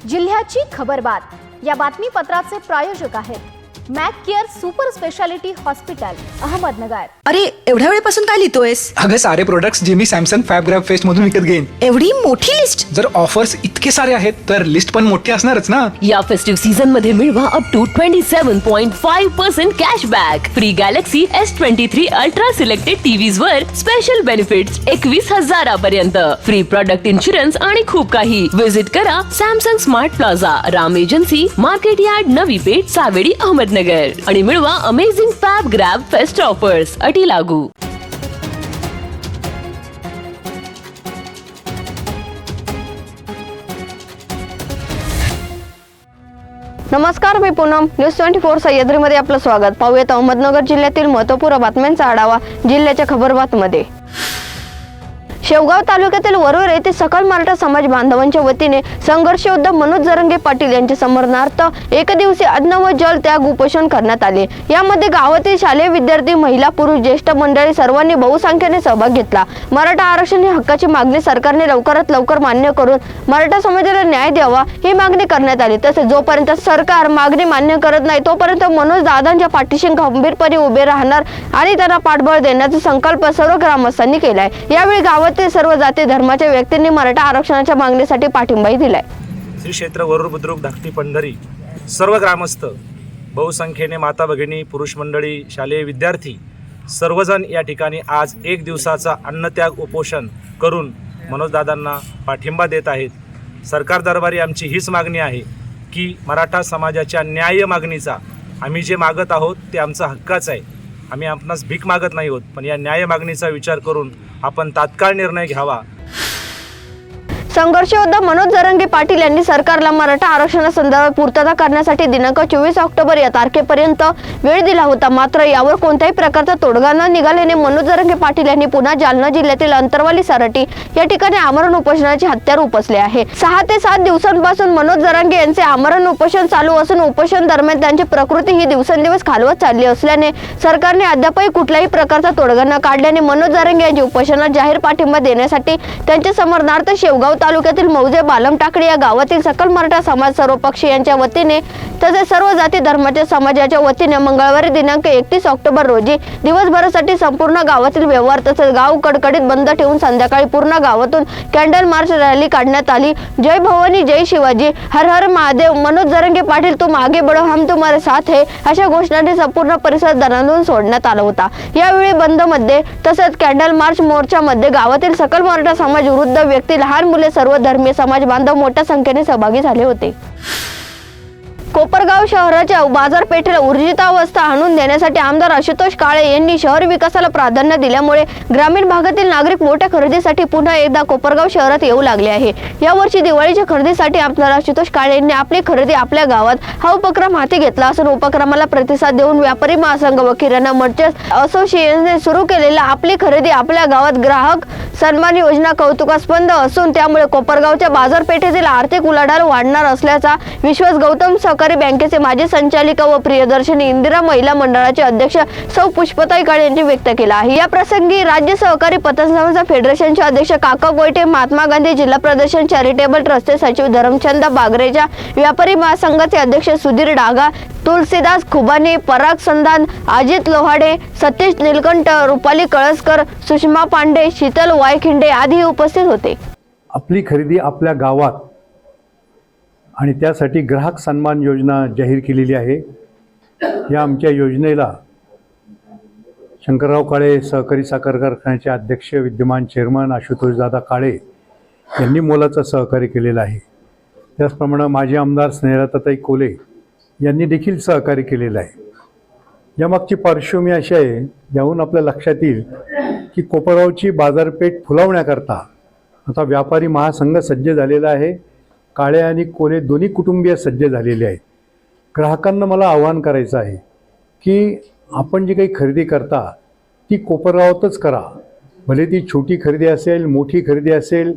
जिल्ह्याची खबरबात या बातमीपत्राचे प्रायोजक आहेत Mac care super speciality hospital Ahmednagar. अरे एवढ्या वेळेपासून काय लिहितोयस? अगं सारे प्रोडक्ट्स जे मी सॅमसंग फॅबग्रॅब फेस्ट मधून विकत घेईन। एवढी मोठी लिस्ट? जर ऑफर्स इतके सारे आहेत तर लिस्ट पण मोठी असणारच ना। या फेस्टिव्ह सीझन मध्ये मिळवा up to 27.5% cashback, free Galaxy S23 Ultra selected TVs वर स्पेशल बेनिफिट्स 21,000 पर्यंत, फ्री प्रोडक्ट इन्शुरन्स आणि खूप काही। विजिट करा Samsung smart plaza, Ram agency, market yard, Navi Peth, Savedi, Ahmednagar आणि मिळवा amazing fab grab fest offers, अटी लागू। नमस्कार, मी पूनम, न्यूज 24 सह्याद्रीमध्ये आपलं स्वागत। पाहूयात अहमदनगर जिल्ह्यातील महत्त्वपूर्ण बातम्यांचा आढावा जिल्ह्याच्या खबरबातमध्ये। शेवगाव तालुक्यातील वरुर येथे सकल मराठा समाज बांधवांच्या वतीने संघर्ष योद्धा मनोज जरंगे पाटील यांच्या स्मरणार्थ एकदिवसीय अन्न व जल त्याग उपोषण करण्यात आले। यामध्ये गावातील शालेय विद्यार्थी, महिला, पुरुष, ज्येष्ठ मंडळी सर्वांनी बहुसंख्येने सहभाग घेतला। मराठा आरक्षण ही हक्काची मागणी सरकारने लवकरात लवकर मान्य करून मराठा समाजाला न्याय द्यावा ही मागणी करण्यात आली। तसेच जोपर्यंत सरकार मागणी मान्य करत नाही तोपर्यंत मनोज दादांच्या पाठीशी खंबीरपणे उभे राहणार आणि त्यांना पाठबळ देण्याचा संकल्प सर्व ग्रामस्थांनी केलाय। यावेळी गावात सर्व जाती धर्माच्या व्यक्तींनी मराठा आरक्षणाच्या मागणीसाठी पाठिंबाही दिलाय। श्री क्षेत्र वरुर बुद्रुक धाकटी पंढरी सर्व ग्रामस्थ, बहुसंख्येने माता भगिनी, पुरुष मंडळी, शालेय विद्यार्थी सर्वजण या ठिकाणी आज एक दिवसाचा अन्नत्याग उपोषण करून मनोजदादांना पाठिंबा देत आहेत। सरकार दरबारी आमची हीच मागणी आहे की मराठा समाजाच्या न्याय मागणीचा आम्ही जे मागत आहोत ते आमचा हक्काच आहे। आम्ही आपणास भीक मागत नाही आहोत, पण या न्याय मागणीचा विचार करून आपण तात्काळ निर्णय घ्यावा। संघर्ष योद्धा मनोज जरंगे पाटील यांनी सरकारला मराठा आरक्षणासंदर्भात पूर्तता करण्यासाठी दिनांक 24 ऑक्टोबर या तारखेपर्यंत वेळ दिला होता। मात्र यावर कोणत्याही प्रकारचा तोडगा न निघाल्याने मनोज जरंगे पाटील यांनी पुन्हा जालना जिल्ह्यातील अंतरवाली सारटी या ठिकाणी आमरण उपोषणाचे हत्यार उपसले आहे। 6 ते 7 दिवसांपासून मनोज जरंगे यांचे आमरण उपोषण चालू असून उपोषण दरम्यान त्यांची प्रकृती ही दिवसेंदिवस खालवत चालली असल्याने सरकारने अद्यापही कुठल्याही प्रकारचा तोडगा न काढल्याने मनोज जरंगे यांच्या उपोषणात जाहीर पाठिंबा देण्यासाठी त्यांच्या समर्थनार्थ शेवगाव तालुक्यातील मौजे बालम टाकडी या गावातील सकल मराठा समाज सर्वपक्षीय यांच्या वतीने तसेच सर्व जाती धर्माच्या समाजाच्या वतीने मंगळवारी दिनांक 31 ऑक्टोबर रोजी दिवसभरासाठी संपूर्ण गावातील व्यवहार तसेच गाव कडकडीत बंद ठेवून संध्याकाळी पूर्ण गावातून कॅन्डल मार्च रॅली काढण्यात आली। जय भवानी, जय शिवाजी, हर हर महादेव, मनोज जरंगे पाटील तुम आगे बढ़ो, हम तुम्हारे साथ है अशा घोषणाने संपूर्ण परिसर दणाणून सोडण्यात आला होता। यावेळी बंद मध्ये तसेच कॅन्डल मार्च मोर्चामध्ये गावातील सकल मराठा समाज, वृद्ध व्यक्ती, लहान मुले, सर्व धर्मीय समाज बांधव मोठ्या संख्येने सहभागी झाले होते। कोपरगाव शहराच्या बाजारपेठेला ऊर्जितावस्था आणून देण्यासाठी आमदार आशुतोष काळे यांनी शहर विकासाला प्राधान्य दिल्यामुळे ग्रामीण भागातील नागरिक मोठ्या खरेदीसाठी पुन्हा एकदा कोपरगाव शहरात येऊ लागले आहे। यावर्षी दिवाळीच्या खरेदीसाठी आमदार आशुतोष काळे यांनी आपली खरेदी आपल्या गावात हा उपक्रम हाती घेतला असून उपक्रमाला प्रतिसाद देऊन व्यापारी महासंघ व किराणा मर्चंट्स असोसिएशनने सुरू केलेला आपली खरेदी आपल्या गावात ग्राहक सन्मान योजना कौतुकास्पद असून त्यामुळे कोपरगावच्या बाजारपेठेतील आर्थिक उलाढाल वाढणार असल्याचा विश्वास गौतम सहकारी बँकेचे माजी संचालिका व प्रियदर्शनी इंदिरा महिला मंडळाचे अध्यक्ष सौ पुष्पताई काळे यांनी व्यक्त केला आहे। या प्रसंगी राज्य सहकारी पतसंस्था फेडरेशनचे अध्यक्ष काका गोयटे, महात्मा गांधी जिल्हा प्रदर्शन चॅरिटेबल ट्रस्टचे सचिव धरमचंद बागरेजा, व्यापारी महासंघाचे अध्यक्ष सुधीर डागा, तुलसीदास खुबानी, पराग संधान, अजित लोहाडे, सतीश नीलकंठ, रुपाली कळसकर, सुषमा पांडे, शीतल वायखिंडे आदी उपस्थित होते। आपली खरेदी आपल्या गावात आणि त्यासाठी ग्राहक सन्मान योजना जाहीर केलेली आहे। या आमच्या योजनेला शंकरराव काळे सहकारी साखर कारखान्याचे अध्यक्ष, विद्यमान चेअरमन आशुतोषदादा काळे यांनी मोलाचं सहकार्य केलेलं आहे। त्याचप्रमाणे माजी आमदार स्नेहलताताई कोले यांनी देखील सहकार्य केलेलं आहे। यामागची पार्श्वभूमी अशी आहे, याहून आपल्या लक्षात येईल की कोपरगावची बाजारपेठ फुलवण्याकरता आता व्यापारी महासंघ सज्ज झालेला आहे। काळे आणि कोले दोन्ही कुटुंबीय सज्ज झालेले आहेत। ग्राहकांना मला आवाहन करायचं आहे की आपण जी काही खरेदी करता ती कोपरगावातच करा, भले ती छोटी खरेदी असेल, मोठी खरेदी असेल।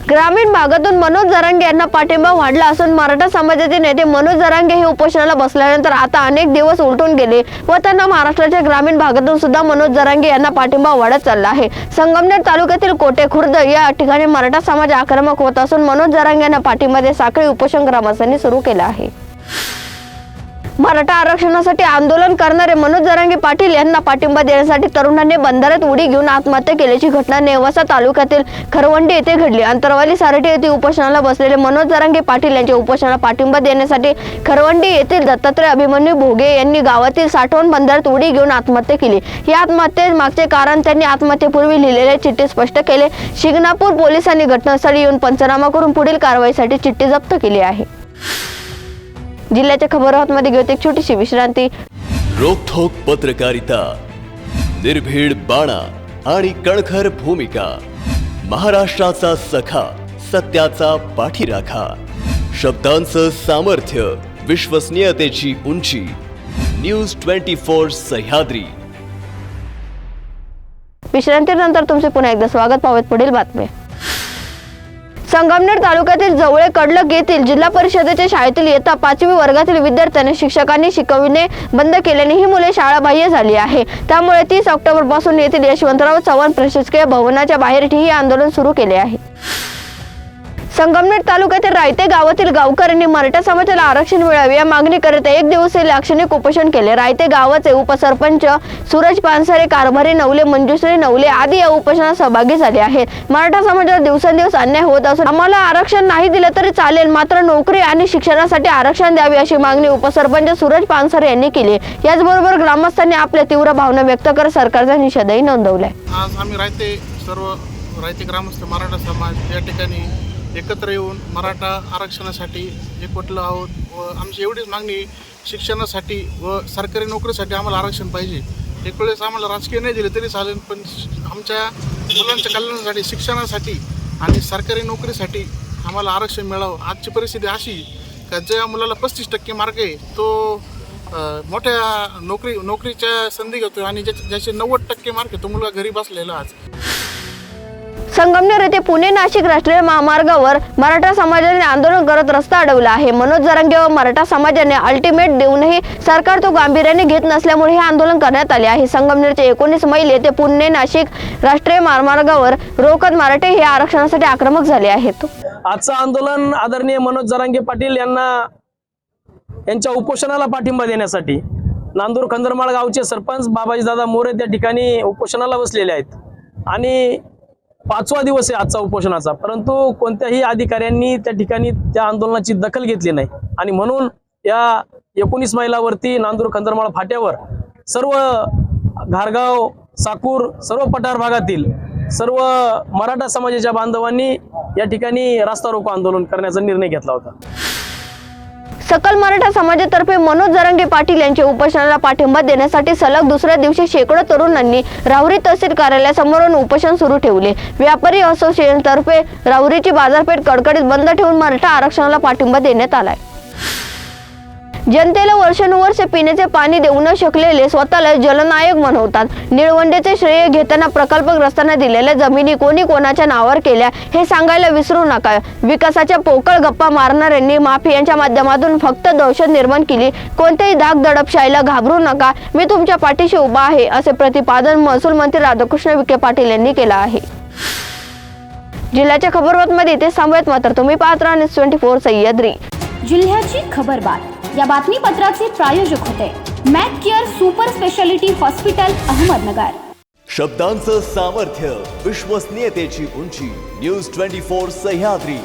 ग्रामीण भागातून मनोज जरांगे यांना पाठिंबा वाढला असून मराठा समाजाचे नेते मनोज जरांगे हे उपोषणाला बसल्यानंतर आता अनेक दिवस उलटून गेले व त्यांना महाराष्ट्राच्या ग्रामीण भागातून सुद्धा मनोज जरांगे यांना पाठिंबा वाढत चालला आहे. संगमनेर तालुक्यातील कोटे खुर्द या ठिकाणी मराठा समाज आक्रमक होत असून मनोज जरांगे यांना पाठिंबा देत साखळी उपोषण ग्रामस्थांनी सुरू केलं आहे. मराठा आरक्षणासाठी आंदोलन करणारे मनोज जरांगे पाटील यांना पाठिंबा देण्यासाठी तरुणांनी बंधाऱ्यात उडी घेऊन आत्महत्या केल्याची घटना नेवासा तालुक्यातील खरवंडी येथे घडली. अंतरवाली सारठी येथे उपोषणाला बसलेले मनोज जरांगे पाटील यांच्या उपोषणाला पाठिंबा देण्यासाठी खरवंडी येथील दत्तात्रय अभिमन्यू भोगे यांनी गावातील साठवण बंधाऱ्यात उडी घेऊन आत्महत्या केली. या आत्महत्येस मागचे कारण त्यांनी आत्महत्येपूर्वी लिहिलेल्या चिठ्ठीत स्पष्ट केले. शिंगणापूर पोलिसांनी घटनास्थळी येऊन पंचनामा करून पुढील कारवाईसाठी चिठ्ठी जप्त केली आहे. जिल्ह्याच्या खबरमध्ये घेऊन एक छोटीशी विश्रांती. रोखोक पत्रकारिता, निर्भीड बाणा आणि कणखर भूमिका, महाराष्ट्राचा सखा, सत्याचा पाठीराखा, शब्दांचं सामर्थ्य, विश्वसनीयतेची उंची. न्यूज 24 सह्याद्री. विश्रांतीनंतर तुमचे पुन्हा एकदा स्वागत. पाहूयात पुढील बातमी. संगमनेर तालुक्यातील जवळे कडलक येथील जिल्हा परिषदेच्या शाळेतील इयत्ता 5वी वर्गातील विद्यार्थ्यांना शिक्षकांनी शिकविणे बंद केल्याने ही मुले शाळाबाह्य झाली आहे. त्यामुळे 30 ऑक्टोबर पासून येथील यशवंतराव चव्हाण प्रशासकीय भवनाच्या बाहेर ठिय्या आंदोलन सुरू केले आहे. संगमनेर तालुक्यातील रायते गावातील गावकऱ्यांनी मराठा समाजाला आरक्षण मिळावे या मागणीकरिता एक दिवसीय लाक्षणिक उपोषण केले. रायते गावाचे उपसरपंच सूरज पानसरे, कारभारी नवले, मंजुश्री नवले आदी या उपोषणात सहभागी झाले आहेत. मराठा समाजावर दिवसेंदिवस अन्याय होत असून आम्हाला आरक्षण नाही दिले तरी चालेल, मात्र नोकरी आणि शिक्षणासाठी आरक्षण द्यावे अशी मागणी उपसरपंच सूरज पानसरे यांनी केली. याचबरोबर ग्रामस्थांनी आपल्या तीव्र भावना व्यक्त करत सरकारचा निषेधही नोंदवलाय. आज आम्ही रायते ग्रामस्थ मराठा समाज या ठिकाणी एकत्र येऊन मराठा आरक्षणासाठी एकवटलो आहोत व आमची एवढीच मागणी शिक्षणासाठी व सरकारी नोकरीसाठी आम्हाला आरक्षण पाहिजे. एक वेळेस आम्हाला राजकीय नाही दिले तरी चालेल, पण आमच्या मुलांच्या कल्याणासाठी, शिक्षणासाठी आणि सरकारी नोकरीसाठी आम्हाला आरक्षण मिळावं. आजची परिस्थिती अशी का ज्या मुलाला 35% मार्क आहे तो मोठ्या नोकरीच्या संधी घेतो आणि ज्याचे 90% मार्क आहे तो मुलगा घरी बसलेला. आज संगमनेर येथे पुणे नाशिक राष्ट्रीय महामार्गावर मराठा समाजाने आंदोलन करत रस्ता अडवला आहे. मनोज जरांगे व मराठा समाजाने अल्टिमेट देऊनही सरकार तो गांभीर्याने घेत नसल्यामुळे हे आंदोलन करण्यात आले आहे. संगमनेरचे 19 मैल येथे पुणे नाशिक राष्ट्रीय महामार्गावर रोकत मराठे हे आरक्षणासाठी आक्रमक झाले आहेत. आजचं आंदोलन आदरणीय मनोज जरांगे पाटील यांच्या उपोषणाला पाठिंबा देण्यासाठी नांदूर खंदरमाळ गावचे सरपंच बाबाजी दादा मोरे त्या ठिकाणी उपोषणाला बसलेले आहेत आणि 5वा दिवस आहे आजचा उपोषणाचा, परंतु कोणत्याही अधिकाऱ्यांनी त्या ठिकाणी त्या आंदोलनाची दखल घेतली नाही आणि म्हणून या 19 मैलावरती नांदूर खंदरमाळ फाट्यावर सर्व घारगाव, साकूर, सर्व पठार भागातील सर्व मराठा समाजाच्या बांधवांनी या ठिकाणी रास्ता रोको आंदोलन करण्याचा निर्णय घेतला होता. सकल मराठा समाजातर्फे मनोज जरांगे पाटील यांच्या उपोषणाला पाठिंबा देण्यासाठी सलग दुसऱ्या दिवशी शेकडो तरुणांनी राहुरी तहसील कार्यालयासमोरून उपोषण सुरू ठेवले. व्यापारी असोसिएशनतर्फे राहुरीची बाजारपेठ कडकडीत बंद ठेवून मराठा आरक्षणाला पाठिंबा देण्यात आलाय. जनतेला वर्षानुवर्षे पिण्याचे पाणी देऊ न शकलेले स्वतःला जलनायक म्हणवतात. निळवंडेचे श्रेय घेताना प्रकल्पग्रस्तांना दिलेल्या जमिनी कोणी कोणाच्या नावावर केल्या हे सांगायला विसरू नका. विकासाच्या पोकळ गप्पा मारणाऱ्यांनी माफियांच्या माध्यमातून फक्त दहशत निर्माण केली. कोणत्याही धाक दडपशाहीला घाबरू नका, मी तुमच्या पाठीशी उभा आहे असे प्रतिपादन महसूल मंत्री राधाकृष्ण विखे पाटील यांनी केलं आहे. जिल्ह्याच्या खबरबातमध्ये इथे थांबूयात, मात्र तुम्ही पाहत राहा न्यूज 24 सह्याद्री. जिल्ह्याची खबरबात या बातमीपत्राचे प्रायोजक होते Mac care super speciality hospital, Ahmednagar. शब्दांचं सामर्थ्य, विश्वसनीयतेची उंची. न्यूज 24 सह्याद्री.